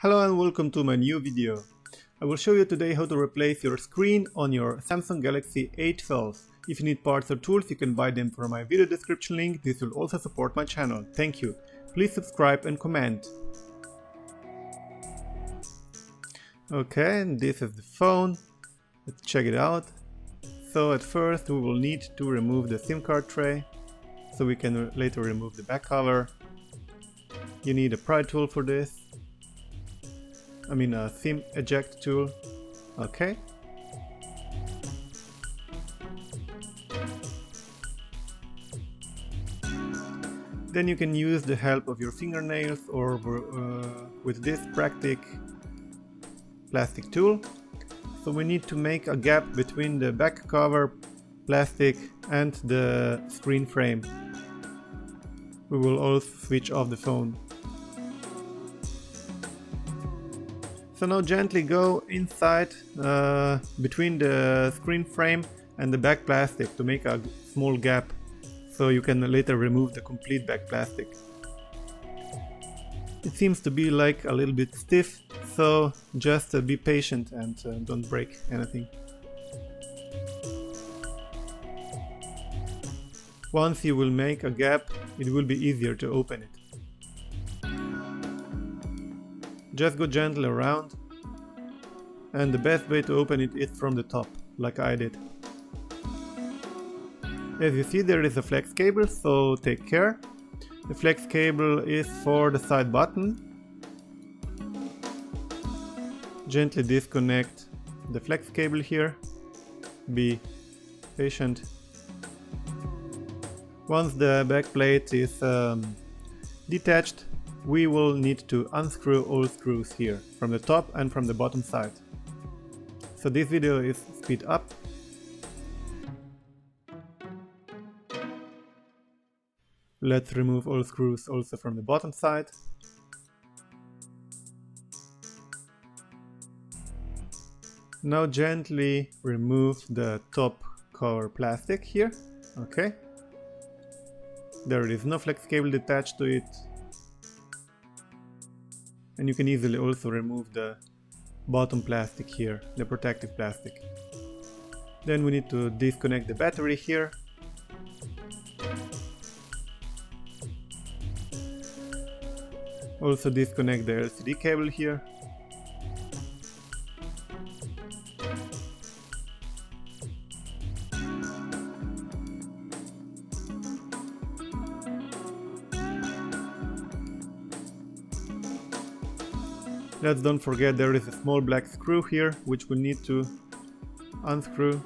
Hello and welcome to my new video. I will show you today how to replace your screen on your Samsung Galaxy A12. If you need parts or tools, you can buy them from my video description link. This will also support my channel. Thank you. Please subscribe and comment. Okay, and this is the phone. Let's check it out. So at first we will need to remove the SIM card tray, so we can later remove the back cover. You need a pry tool for this. A SIM eject tool. Okay. Then you can use the help of your fingernails or with this plastic tool. So we need to make a gap between the back cover plastic and the screen frame. We will also switch off the phone. So now gently go inside between the screen frame and the back plastic to make a small gap, so you can later remove the complete back plastic. It seems to be like a little bit stiff, so just be patient and don't break anything. Once you will make a gap, it will be easier to open it. Just go gently around, and the best way to open it is from the top, like I did. As you see, there is a flex cable, so take care. The flex cable is for the side button. Gently disconnect the flex cable here. Be patient. Once the back plate is detached, we will need to unscrew all screws here, from the top and from the bottom side. So this video is speed up. Let's remove all screws also from the bottom side. Now gently remove the top cover plastic here. Okay. There is no flex cable attached to it. And you can easily also remove the bottom plastic here, the protective plastic. Then we need to disconnect the battery here. Also disconnect the LCD cable here. Let's don't forget there is a small black screw here, which we need to unscrew.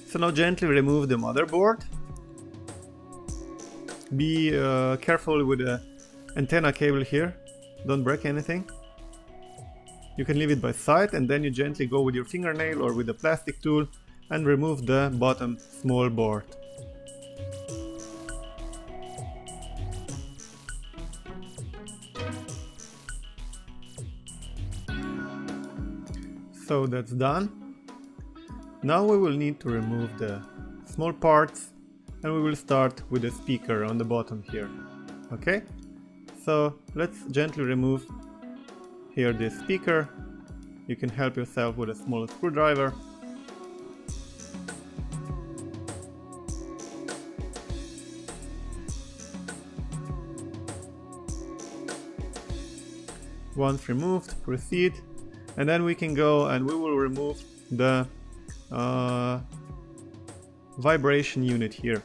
So now gently remove the motherboard. Be careful with the antenna cable here, don't break anything. You can leave it by side and then you gently go with your fingernail or with a plastic tool and remove the bottom small board. So that's done. Now we will need to remove the small parts, and we will start with the speaker on the bottom here. Okay? So let's gently remove here the speaker. You can help yourself with a small screwdriver. Once removed, proceed, and then we can go and we will remove the vibration unit here.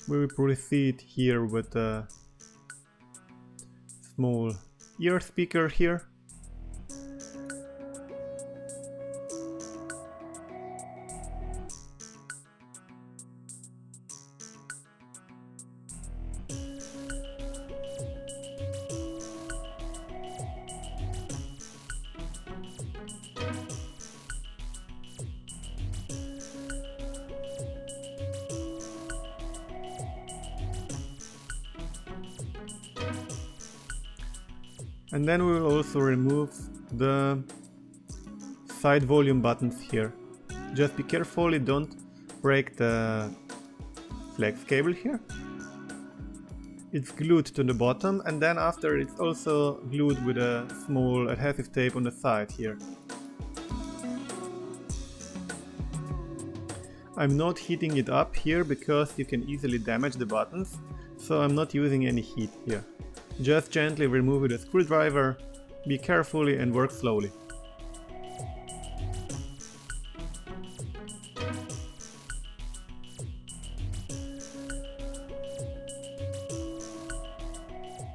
We will proceed here with a small ear speaker here. And then we will also remove the side volume buttons here. Just be careful, don't break the flex cable here. It's glued to the bottom, and then after it's also glued with a small adhesive tape on the side here. I'm not heating it up here because you can easily damage the buttons, so I'm not using any heat here. Just gently remove with a screwdriver, be carefully and work slowly.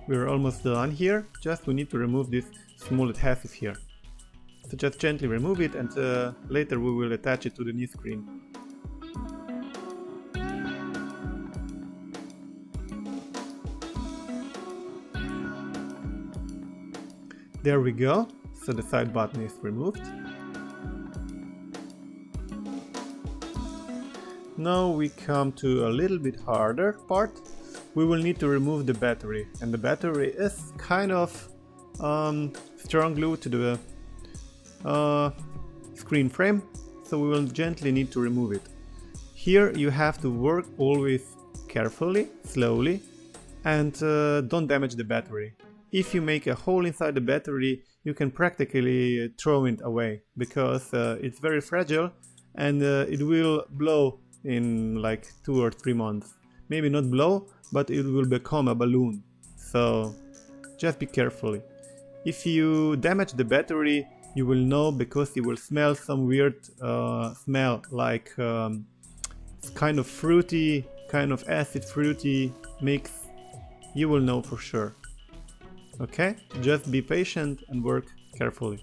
We're almost done here, just we need to remove this small adhesive here. So just gently remove it, and later we will attach it to the new screen. There we go, so the side button is removed. Now we come to a little bit harder part. We will need to remove the battery, and the battery is kind of strong glue to the screen frame, so we will gently need to remove it. Here you have to work always carefully, slowly, and don't damage the battery. If you make a hole inside the battery, you can practically throw it away, because it's very fragile and it will blow in like 2 or 3 months. Maybe not blow, but it will become a balloon. So just be careful. If you damage the battery, you will know, because you will smell some weird smell, like kind of fruity, kind of acid fruity mix. You will know for sure. Okay, just be patient and work carefully.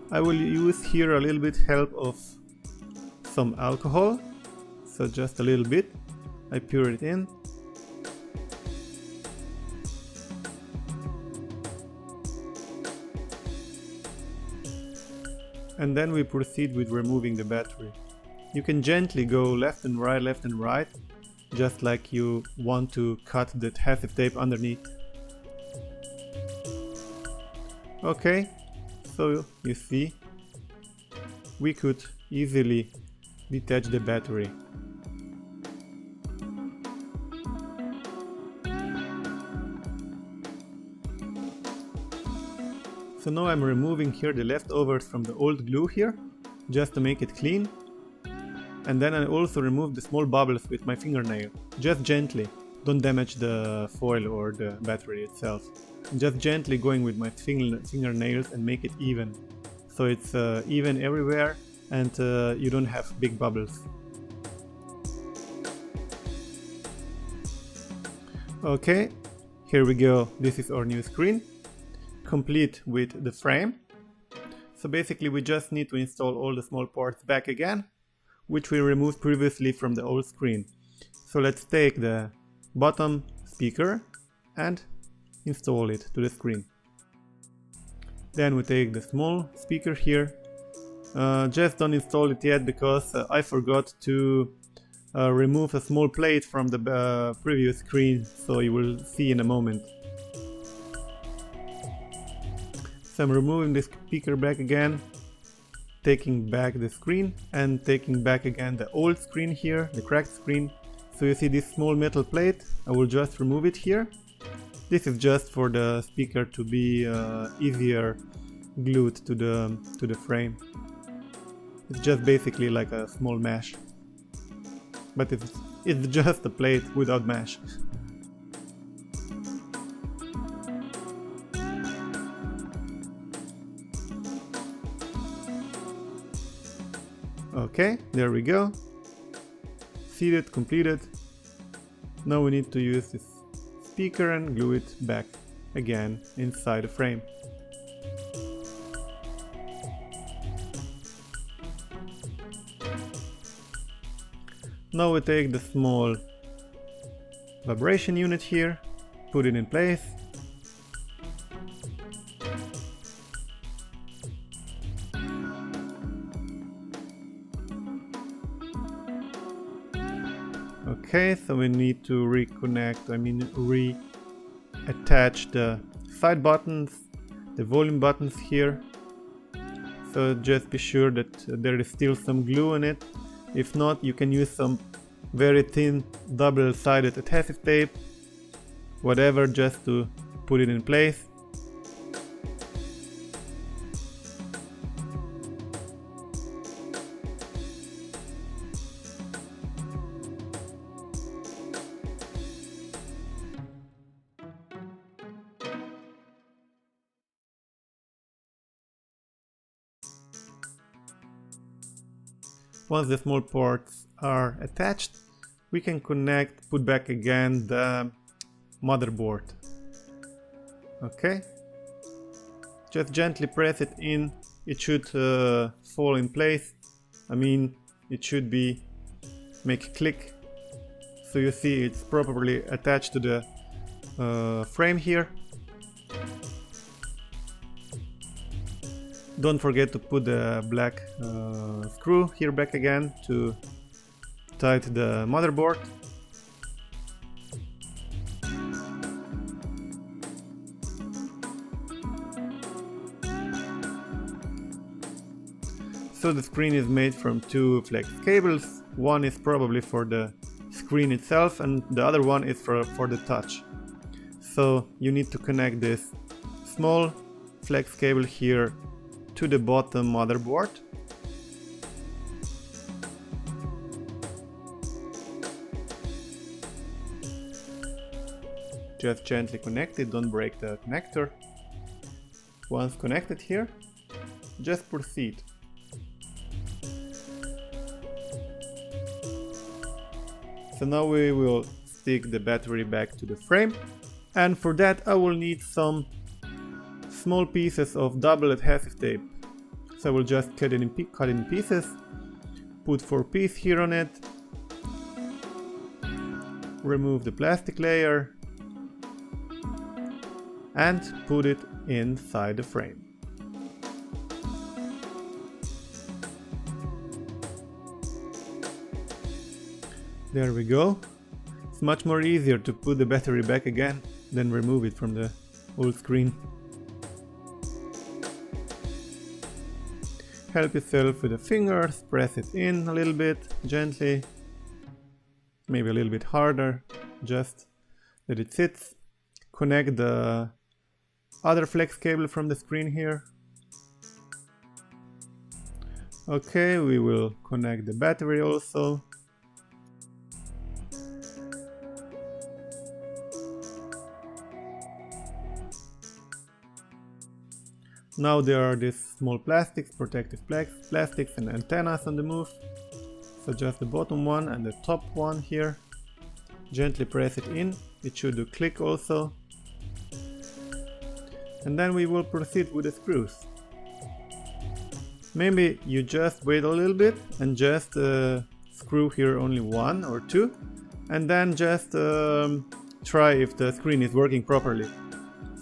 I will use here a little bit help of some alcohol, so just a little bit. I pour it in. And then we proceed with removing the battery. You can gently go left and right, just like you want to cut the adhesive tape underneath. Okay, so you see, we could easily detach the battery. So now I'm removing here the leftovers from the old glue here, just to make it clean. And then I also remove the small bubbles with my fingernail, just gently. Don't damage the foil or the battery itself. Just gently going with my fingernails and make it even. So it's even everywhere, and you don't have big bubbles. Okay, here we go. This is our new screen, complete with the frame. So basically we just need to install all the small parts back again, which we removed previously from the old screen. So let's take the bottom speaker and install it to the screen. Then we take the small speaker here. Just don't install it yet, because I forgot to remove a small plate from the previous screen, so you will see in a moment. So I'm removing the speaker back again, taking back the screen, and taking back again the old screen here, the cracked screen. So you see this small metal plate, I will just remove it here. This is just for the speaker to be easier glued to the frame. It's just basically like a small mesh, but it's just a plate without mesh. Okay, there we go. Seated, completed. Now we need to use this speaker and glue it back again inside the frame. Now we take the small vibration unit here, put it in place. Okay, so we need to reattach the side buttons, the volume buttons here. So just be sure that there is still some glue in it. If not, you can use some very thin double-sided adhesive tape, whatever, just to put it in place. Once the small parts are attached, we can put back again the motherboard. Okay, just gently press it in. It should fall in place. I mean, it should make a click. So you see it's properly attached to the frame here. Don't forget to put the black screw here back again to tight the motherboard. So the screen is made from two flex cables. One is probably for the screen itself and the other one is for the touch. So you need to connect this small flex cable here to the bottom motherboard. Just gently connect it, don't break the connector. Once connected here, just proceed. So now we will stick the battery back to the frame, and for that I will need some small pieces of double adhesive tape. So I will just cut it in pieces, put 4 pieces here on it, remove the plastic layer and put it inside the frame. There we go. It's much more easier to put the battery back again than remove it from the old screen. Help yourself with the fingers, press it in a little bit, gently, maybe a little bit harder, just that it sits. Connect the other flex cable from the screen here. Okay, we will connect the battery also. Now there are these small plastics, protective plastics and antennas on the move. So just the bottom one and the top one here. Gently press it in, it should do click also. And then we will proceed with the screws. Maybe you just wait a little bit and just screw here only 1 or 2. And then just try if the screen is working properly.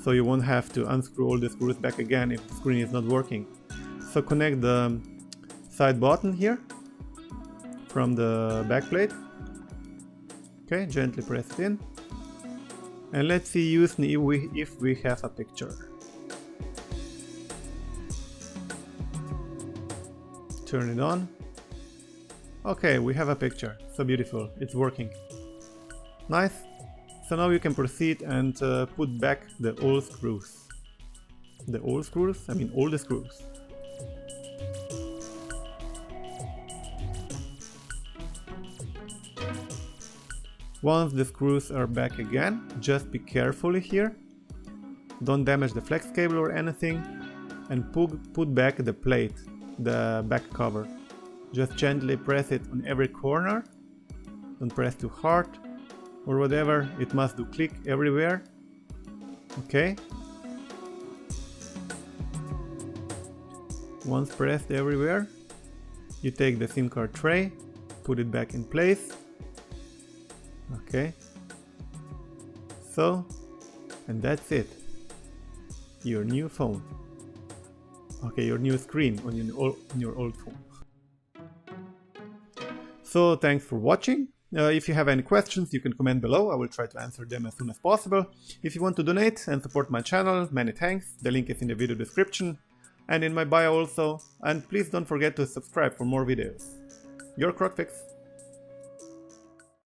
So you won't have to unscrew all the screws back again if the screen is not working. So connect the side button here from the back plate. Okay, gently press it in. And let's see if we have a picture. Turn it on. Okay, we have a picture. So beautiful, it's working. Nice. So now you can proceed and put back the old screws. The old screws? I mean all the screws. Once the screws are back again, just be careful here. Don't damage the flex cable or anything. And put back the plate, the back cover. Just gently press it on every corner. Don't press too hard or whatever, it must do click everywhere. Okay. Once pressed everywhere, you take the SIM card tray put it back in place. Okay. So, and that's it. Your new phone. Okay, your new screen on your old phone. So thanks for watching. If you have any questions, you can comment below. I will try to answer them as soon as possible. If you want to donate and support my channel, many thanks. The link is in the video description and in my bio also. And please don't forget to subscribe for more videos. Your CrocFIX.